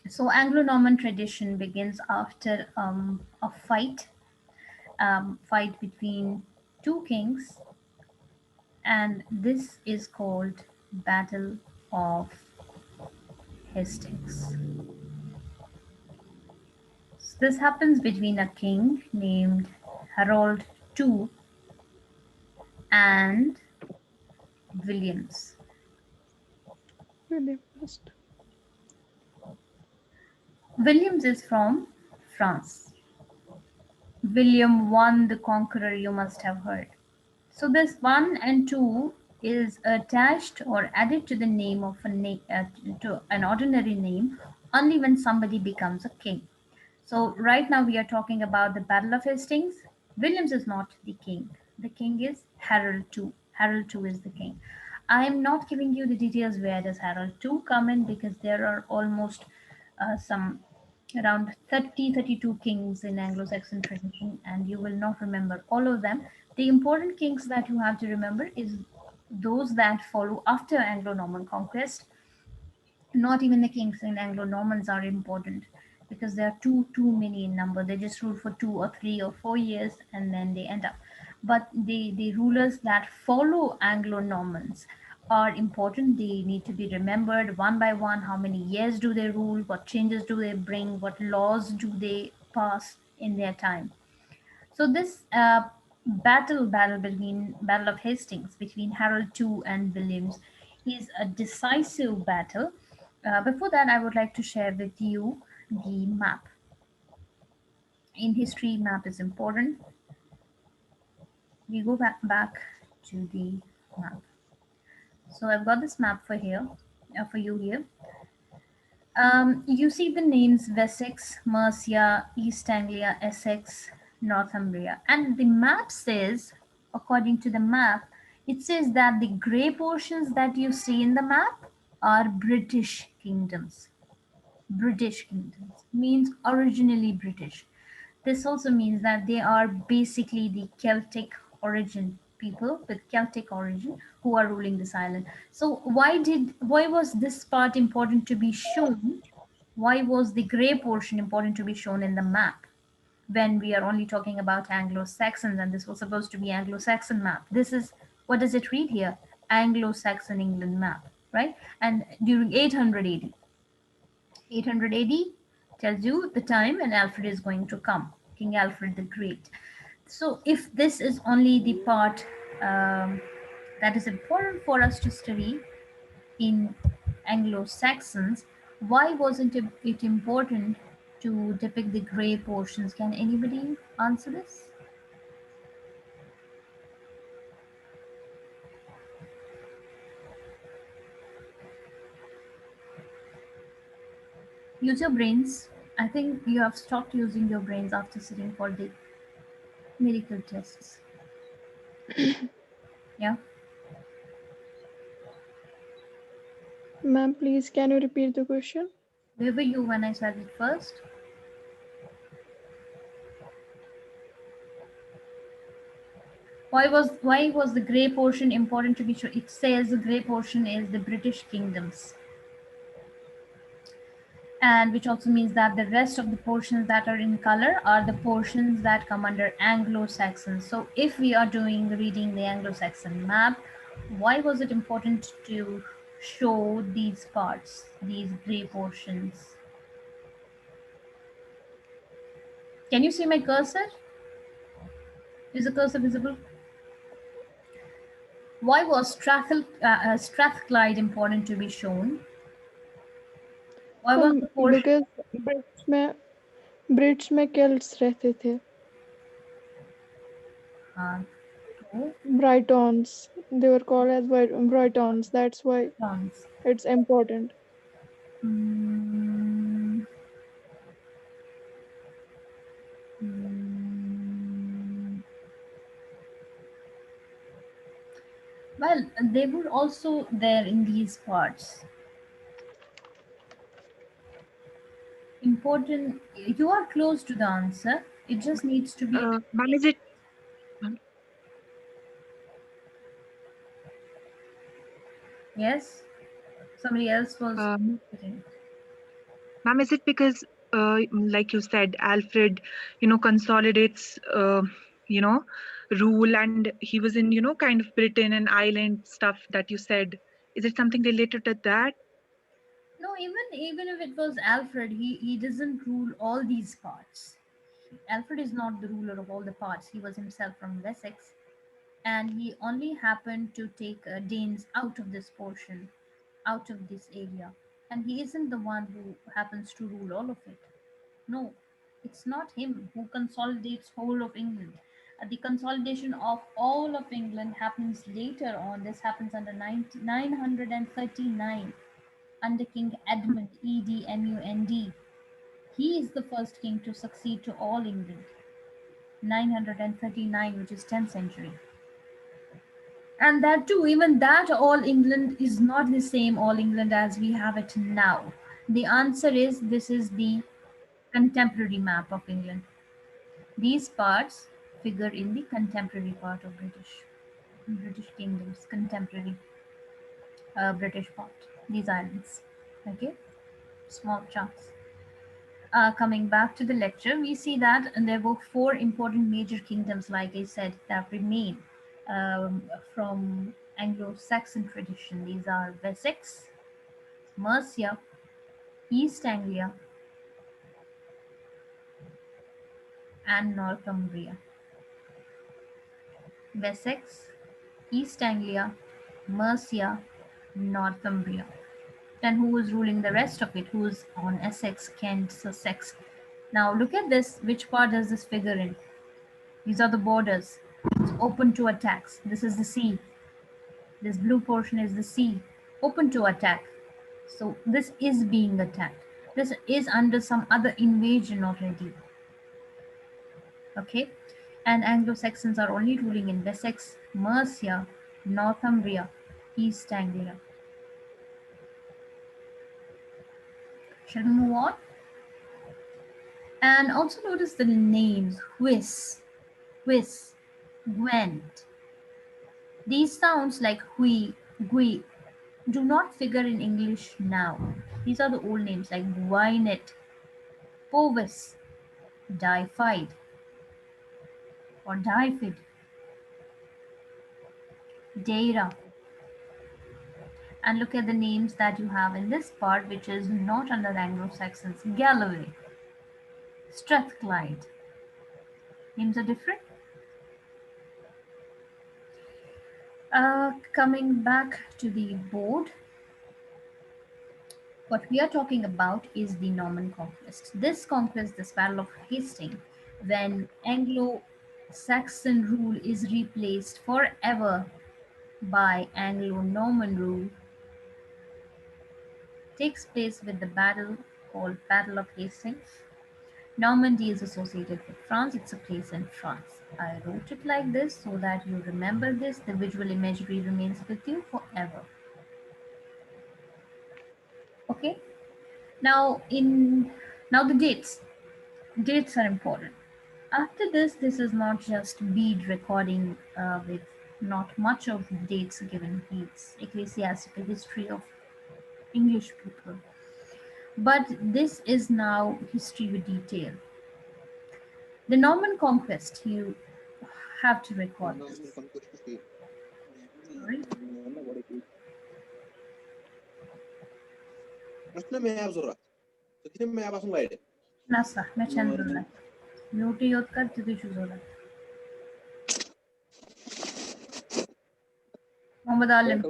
So Anglo-Norman tradition begins after a fight between two kings, and this is called Battle of Hastings. So this happens between a king named Harold II and Williams. Really fast. Williams is from France. William I the Conqueror, you must have heard. So this 1 and 2 is attached or added to the name of to an ordinary name only when somebody becomes a king. So right now we are talking about the Battle of Hastings. Williams is not the king. The king is Harold II. Harold II is the king. I am not giving you the details where does Harold II come in, because there are almost some around 30, 32 kings in Anglo-Saxon tradition, and you will not remember all of them. The important kings that you have to remember is those that follow after Anglo-Norman conquest. Not even the kings in Anglo-Normans are important, because they are too many in number. They just rule for 2 or 3 or 4 years and then they end up. But the rulers that follow Anglo-Normans are important. They need to be remembered one by one. How many years do they rule? What changes do they bring? What laws do they pass in their time? So this battle of Hastings between Harold II and Williams is a decisive battle. Before that, I would like to share with you the map. In history, map is important. We go back to the map. So I've got this map for you here. You see the names Wessex, Mercia, East Anglia, Essex, Northumbria. And the map says, according to the map, it says that the grey portions that you see in the map are British kingdoms. British kingdoms means originally British. This also means that they are basically the Celtic origin people with Celtic origin who are ruling this island. So why was this part important to be shown? Why was the grey portion important to be shown in the map when we are only talking about Anglo-Saxons, and this was supposed to be Anglo-Saxon map? This is, what does it read here? Anglo-Saxon England map, right? And during 800 AD. 800 AD tells you the time when Alfred is going to come, King Alfred the Great. So, if this is only the part that is important for us to study in Anglo Saxons, why wasn't it important to depict the grey portions? Can anybody answer this? Use your brains. I think you have stopped using your brains after sitting for the medical tests. Yeah. Ma'am, please can you repeat the question? Where were you when I said it first? Why was the grey portion important to be sure? It says the grey portion is the British kingdoms, and which also means that the rest of the portions that are in color are the portions that come under Anglo-Saxon. So if we are doing reading the Anglo-Saxon map, why was it important to show these parts, these grey portions? Can you see my cursor? Is the cursor visible? Why was Strathclyde important to be shown? Why was the portion? Because Brits में Celts रहते थे. Uh, okay. Britons. They were called as Britons. That's why France. it's important. Mm, mm, well, they were also there in these parts. Important. You are close to the answer. It just needs to be. Ma'am, is it? Ma'am, Yes. Somebody else was. um, Ma'am, is it because, like you said, Alfred, consolidates, you know, rule, and he was in, kind of Britain and Ireland stuff that you said. Is it something related to that? No, even if it was Alfred, he doesn't rule all these parts. Alfred is not the ruler of all the parts. He was himself from Wessex, and he only happened to take Danes out of this portion, out of this area. And he isn't the one who happens to rule all of it. No, it's not him who consolidates whole of England. The consolidation of all of England happens later on. This happens under 939 under King Edmund, Edmund. He is the first king to succeed to all England. 939, which is 10th century. And that too, even that all England is not the same all England as we have it now. The answer is this is the contemporary map of England. These parts figure in the contemporary part of British kingdoms, contemporary British part. These islands, okay, small chunks. Coming back to the lecture, we see that there were four important major kingdoms, like I said, that remain from Anglo-Saxon tradition. These are Wessex, Mercia, East Anglia, and Northumbria. Wessex, East Anglia, Mercia, Northumbria. Then who was ruling the rest of it? Who's on Essex, Kent, Sussex? Now look at this. Which part does this figure in? These are the borders. It's open to attacks. This is the sea. This blue portion is the sea. Open to attack. So this is being attacked. This is under some other invasion already. Okay? And Anglo-Saxons are only ruling in Wessex, Mercia, Northumbria, East Anglia. Shall we move on? And also notice the names: Whis, Gwent. These sounds like Hui, Gui do not figure in English now. These are the old names like Gwyneth, Powys, Dyfide, or Dyfid, Deira. And look at the names that you have in this part, which is not under Anglo-Saxons: Galloway, Strathclyde. Names are different. Coming back to the board, what we are talking about is the Norman conquest. This conquest, this Battle of Hastings, when Anglo-Saxon rule is replaced forever by Anglo Norman rule, takes place with the battle called Battle of Hastings. Normandy is associated with France. It's a place in France. I wrote it like this so that you remember this. The visual imagery remains with you forever. Okay. Now the dates. Dates are important. After this is not just bead recording with not much of dates given. It's ecclesiastical history of English people. But this is now history with detail. The Norman conquest, you have to record this. Sorry. Nasa, Mechandrula. Mute yot kar tidu chuzola. Muhammad Alim.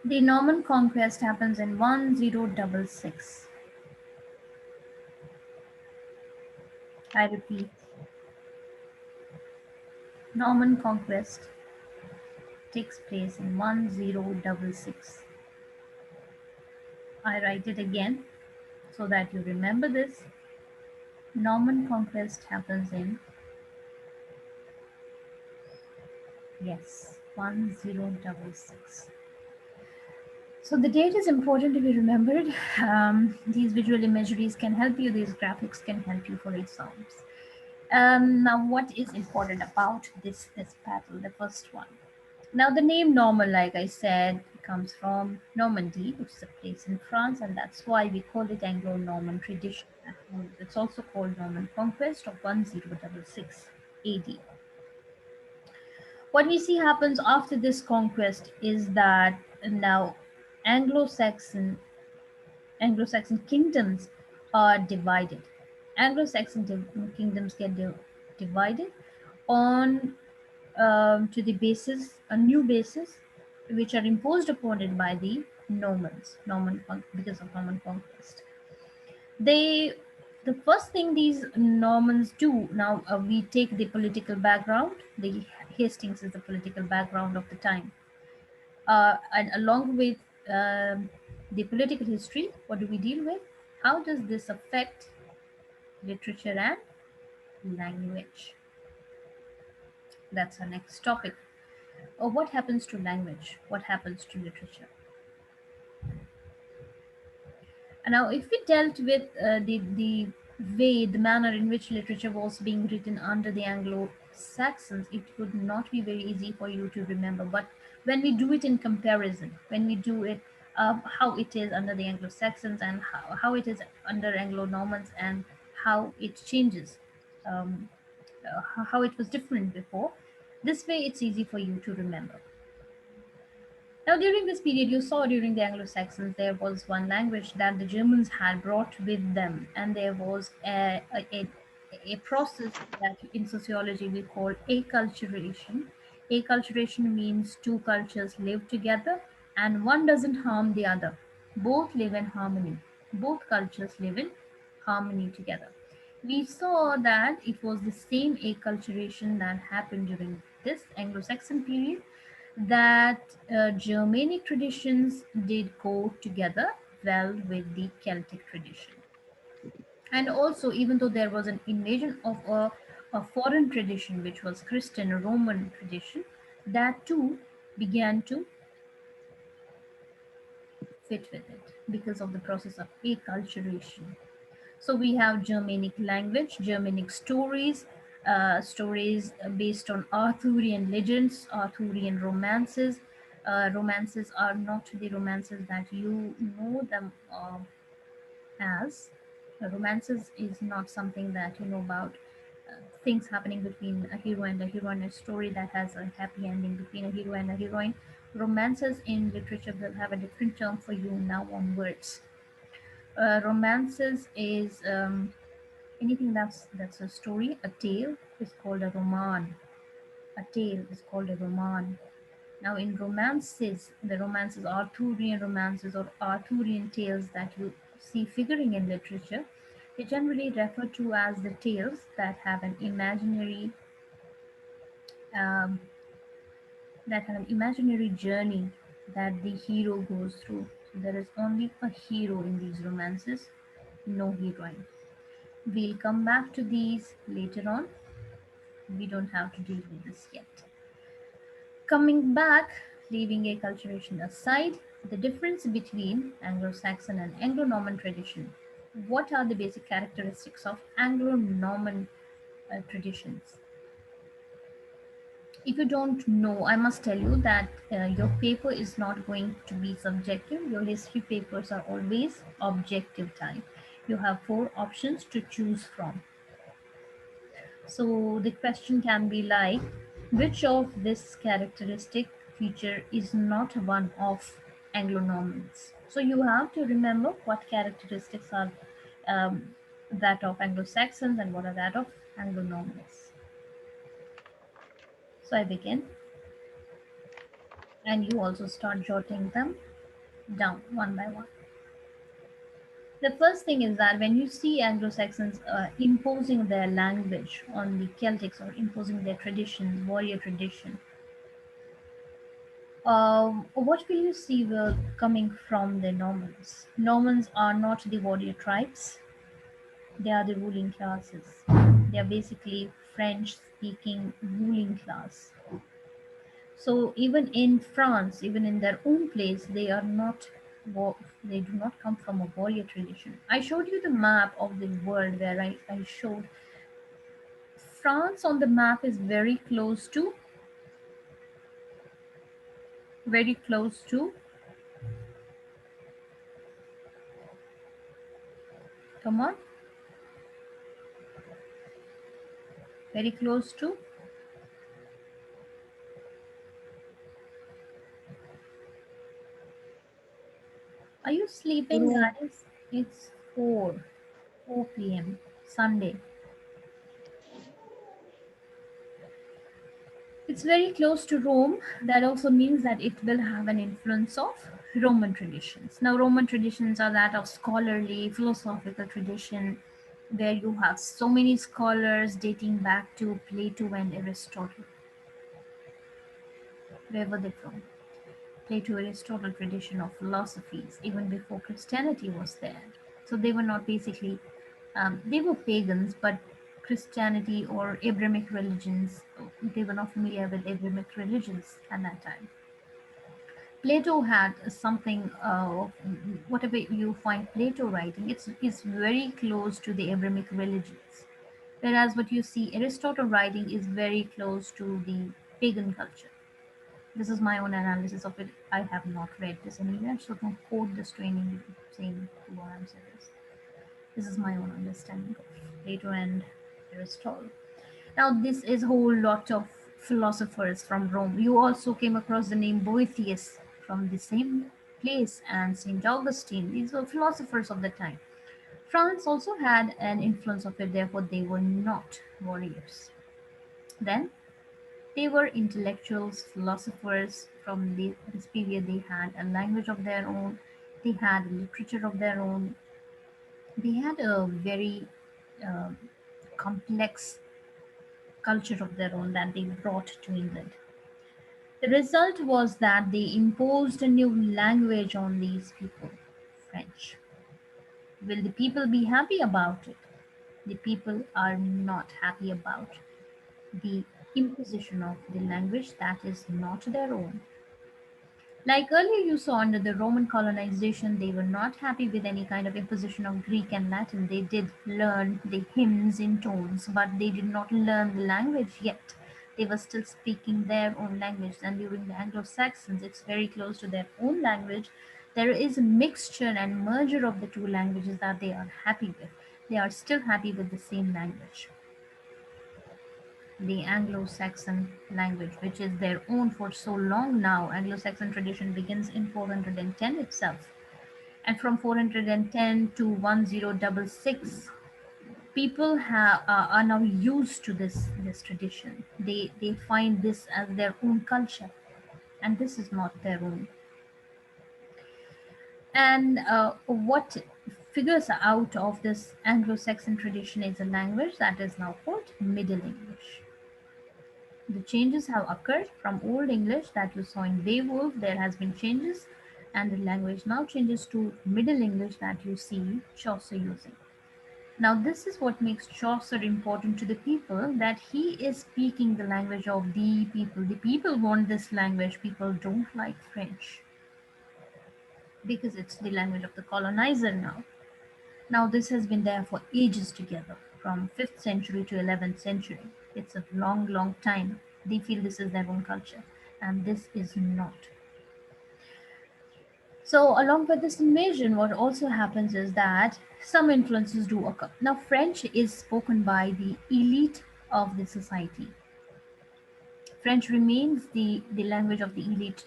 The Norman conquest happens in 1066. I repeat, Norman conquest takes place in 1066. I write it again so that you remember this. Norman conquest happens in, yes, 1066. So the date is important to be remembered. These visual imageries can help you. These graphics can help you for exams. Now, what is important about this battle, the first one? Now, the name Norman, like I said, comes from Normandy, which is a place in France, and that's why we call it Anglo Norman tradition. It's also called Norman conquest of 1066 AD. What we see happens after this conquest is that now Anglo-Saxon Anglo-Saxon kingdoms are divided. Kingdoms get divided on to the basis, a new basis, which are imposed upon it by the Normans, because of Norman conquest. They, the first thing these Normans do now, we take the political background. The Hastings is the political background of the time, and along with the political history, what do we deal with? How does this affect literature and language? That's our next topic. Or what happens to language? What happens to literature? And now, if we dealt with the way, the manner in which literature was being written under the Anglo-Saxons, it would not be very easy for you to remember. But when we do it in comparison, when we do it, how it is under the Anglo-Saxons and how it is under Anglo-Normans and how it changes, um, how it was different before, this way it's easy for you to remember. Now, during this period, you saw during the Anglo Saxons, there was one language that the Germans had brought with them, and there was a process that in sociology we call acculturation. Acculturation means two cultures live together and one doesn't harm the other. Both live in harmony. Both cultures live in harmony together. We saw that it was the same acculturation that happened during this Anglo Saxon period, that Germanic traditions did go together well with the Celtic tradition. And also, even though there was an invasion of a foreign tradition, which was Christian Roman tradition, that too began to fit with it because of the process of acculturation. So we have Germanic language, Germanic stories, stories based on Arthurian legends, Arthurian romances. Romances are not the romances that you know them as. Romances is not something that you know about. Things happening between a hero and a heroine, a story that has a happy ending between a hero and a heroine. Romances in literature will have a different term for you now onwards. Romances is anything that's a story. A tale is called a roman. A tale is called a roman. Now, in romances, the romances, Arthurian romances or Arthurian tales that you see figuring in literature, they generally refer to as the tales that have an um, imaginary journey that the hero goes through. So there is only a hero in these romances, no heroine. We'll come back to these later on. We don't have to deal with this yet. Coming back, leaving acculturation aside, the difference between Anglo-Saxon and Anglo-Norman tradition. What are the basic characteristics of Anglo-Norman traditions? If you don't know, I must tell you that your paper is not going to be subjective. Your history papers are always objective type. You have four options to choose from. So the question can be like, which of this characteristic feature is not one of Anglo-Normans? So you have to remember what characteristics are that of Anglo-Saxons and what are that of Anglo-Normans. So I begin, and you also start jotting them down one by one. The first thing is that when you see Anglo-Saxons imposing their language on the Celtics or imposing their traditions, warrior tradition, what will you see will coming from the Normans? Normans are not the warrior tribes, they are the ruling classes. They are basically French speaking ruling class. So even in France, even in their own place, they are not they do not come from a warrior tradition. I showed you the map of the world where I showed France on the map is very close to Come on, very close to. Are you sleeping, Rome. guys? It's 4 p.m. Sunday. It's very close to Rome. That also means that it will have an influence of Roman traditions. Now, Roman traditions are that of scholarly, philosophical tradition, where you have so many scholars dating back to Plato and Aristotle. Where were they from? Plato, Aristotle tradition of philosophies, even before Christianity was there. So they were not basically, they were pagans, but Christianity or Abrahamic religions, they were not familiar with Abrahamic religions at that time. Plato had something, whatever you find Plato writing, it's very close to the Abrahamic religions. Whereas what you see Aristotle writing is very close to the pagan culture. This is my own analysis of it. I have not read this anywhere, so don't quote this to any saying what I'm saying this. This is my own understanding of Plato and Aristotle. Now, this is a whole lot of philosophers from Rome. You also came across the name Boethius from the same place, and St. Augustine. These were philosophers of the time. France also had an influence of it, therefore, they were not warriors. Then, they were intellectuals, philosophers from this period. They had a language of their own, they had a literature of their own, they had a very uh, complex culture of their own that they brought to England. The result was that they imposed a new language on these people, French. Will the people be happy about it? The people are not happy about the imposition of the language that is not their own. Like earlier you saw under the Roman colonization, they were not happy with any kind of imposition of Greek and Latin. They did learn the hymns in tones, but they did not learn the language yet. They were still speaking their own language. And during the Anglo-Saxons, it's very close to their own language. There is a mixture and merger of the two languages that they are happy with. They are still happy with the same language, the Anglo-Saxon language, which is their own for so long now. Anglo-Saxon tradition begins in 410 itself. And from 410 to 1066, people are now used to this tradition. They find this as their own culture, and this is not their own. And what figures out of this Anglo-Saxon tradition is a language that is now called Middle English. The changes have occurred from Old English that you saw in Beowulf. There has been changes, and the language now changes to Middle English that you see Chaucer using. Now, this is what makes Chaucer important to the people, that he is speaking the language of the people. The people want this language. People don't like French because it's the language of the colonizer now. Now, this has been there for ages together, from 5th century to 11th century. It's a long, long time. They feel this is their own culture, and this is not. So, along with this invasion, what also happens is that some influences do occur. Now, French is spoken by the elite of the society. French remains the language of the elite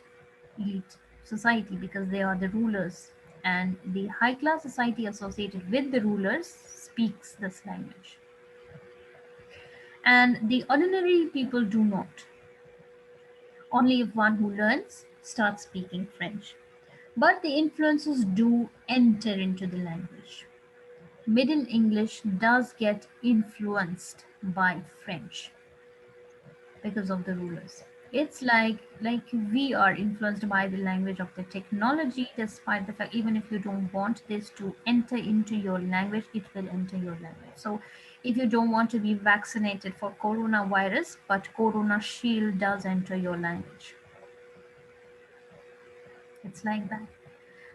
society because they are the rulers, and the high class society associated with the rulers speaks this language, and the ordinary people do not. Only if one who learns starts speaking French. But the influences do enter into the language. Middle English does get influenced by French because of the rulers. It's like we are influenced by the language of the technology, despite the fact even if you don't want this to enter into your language, it will enter your language. So if you don't want to be vaccinated for coronavirus, but Corona Shield does enter your language. It's like that.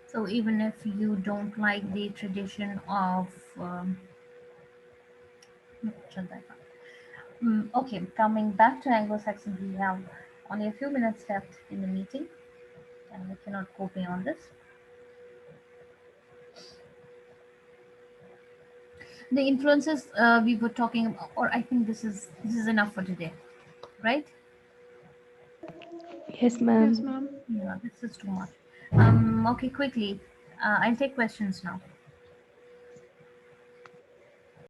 So even if you don't like the tradition of no, shut that down. Okay, coming back to Anglo-Saxon, we have only a few minutes left in the meeting, and we cannot go beyond this. The influences we were talking about, or I think this is enough for today, right? Yes, ma'am. Yes, ma'am. Yeah, this is too much. Okay, quickly. I'll take questions now.